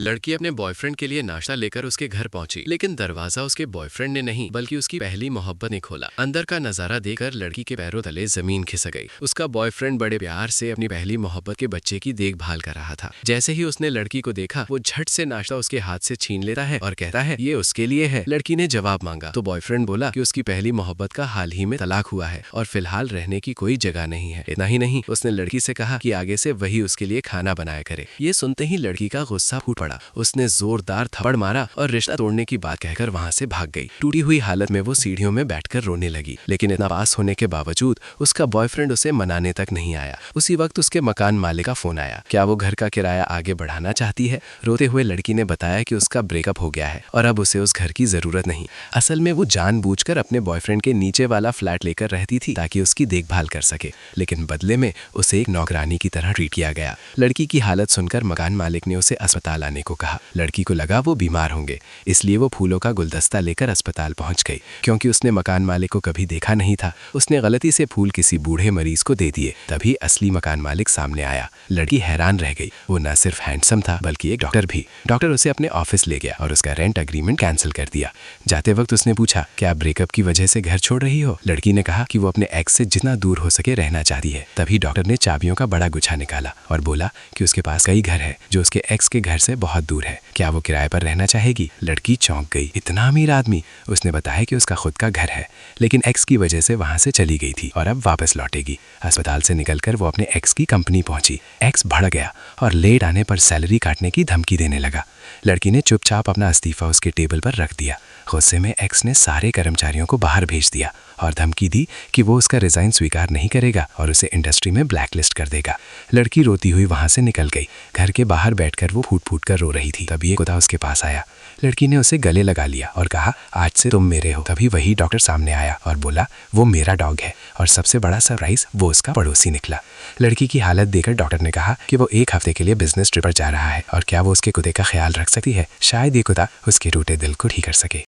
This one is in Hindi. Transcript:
लड़की अपने बॉयफ्रेंड के लिए नाश्ता लेकर उसके घर पहुंची, लेकिन दरवाजा उसके बॉयफ्रेंड ने नहीं बल्कि उसकी पहली मोहब्बत ने खोला। अंदर का नजारा देखकर लड़की के पैरों तले जमीन खिसक गई। उसका बॉयफ्रेंड बड़े प्यार से अपनी पहली मोहब्बत के बच्चे की देखभाल कर रहा था। जैसे ही उसने लड़की को देखा, वो झट से नाश्ता उसके हाथ से छीन लेता है और कहता है, ये उसके लिए है। लड़की ने जवाब मांगा तो बॉयफ्रेंड बोला कि उसकी पहली मोहब्बत का हाल ही में तलाक हुआ है और फिलहाल रहने की कोई जगह नहीं है। इतना ही नहीं, उसने लड़की से कहा कि आगे से वही उसके लिए खाना बनाया करे। ये सुनते ही लड़की का गुस्सा फूट पड़ा। उसने जोरदार थप्पड़ मारा और रिश्ता तोड़ने की बात कहकर वहां से भाग गई। टूटी हुई हालत में वो सीढ़ियों में बैठकर रोने लगी, लेकिन इतना पास होने के बावजूद उसका बॉयफ्रेंड उसे मनाने तक नहीं आया। उसी वक्त उसके मकान मालिक का फोन आया। क्या वो घर का किराया आगे बढ़ाना चाहती है? रोते हुए लड़की ने बताया कि उसका ब्रेकअप हो गया है और अब उसे उस घर की जरूरत नहीं। असल में वो जानबूझकर अपने बॉयफ्रेंड के नीचे वाला फ्लैट लेकर रहती थी ताकि उसकी देखभाल कर सके, लेकिन बदले में उसे एक नौकरानी की तरह ट्रीट किया गया। लड़की की हालत सुनकर मकान मालिक ने उसे अस्पताल आने को कहा। लड़की को लगा वो बीमार होंगे, इसलिए वो फूलों का गुलदस्ता लेकर अस्पताल पहुंच गई। क्योंकि उसने मकान मालिक को कभी देखा नहीं था, उसने गलती से फूल किसी बूढ़े मरीज को दे दिए। तभी असली मकान मालिक सामने आया। लड़की हैरान रह गई। वो न सिर्फ हैंडसम था बल्कि एक डॉक्टर भी। डॉक्टर उसे अपने ऑफिस ले गया और उसका रेंट एग्रीमेंट कैंसिल कर दिया। जाते वक्त उसने पूछा, क्या ब्रेकअप की वजह से घर छोड़ रही हो? लड़की ने कहा कि वो अपने एक्स से जितना दूर हो सके रहना चाहती है। तभी डॉक्टर ने चाबियों का बड़ा गुच्छा निकाला और बोला कि उसके पास कई घर है जो उसके एक्स के घर से बहुत दूर है। क्या वो किराए पर रहना चाहेगी? लड़की चौंक गई। इतना अमीर आदमी? उसने बताया कि उसका खुद का घर है, लेकिन एक्स की वजह से वहां से चली गई थी और अब वापस लौटेगी। अस्पताल से निकलकर वो अपने एक्स की कंपनी पहुंची। एक्स भड़क गया और लेट आने पर सैलरी काटने की धमकी देने लगा। लड़की ने चुपचाप अपना इस्तीफा उसके टेबल पर रख दिया। गुस्से में एक्स ने सारे कर्मचारियों को बाहर भेज दिया और धमकी दी कि वो उसका रिजाइन स्वीकार नहीं करेगा और उसे इंडस्ट्री में ब्लैकलिस्ट कर देगा। लड़की रोती हुई वहां से निकल गई। घर के बाहर बैठकर वो फूट फूट कर रो रही थी। तभी एक कुत्ता उसके पास आया। लड़की ने उसे गले लगा लिया और कहा, आज से तुम मेरे हो। तभी वही डॉक्टर सामने आया और बोला, वो मेरा डॉग है। और सबसे बड़ा सरप्राइज, वो उसका पड़ोसी निकला। लड़की की हालत देखकर डॉक्टर ने कहा कि वो एक हफ्ते के लिए बिजनेस ट्रिप पर जा रहा है और क्या वो उसके कुत्ते का ख्याल रख सकती है? शायद ये कुत्ता उसके टूटे दिल को ठीक कर सके।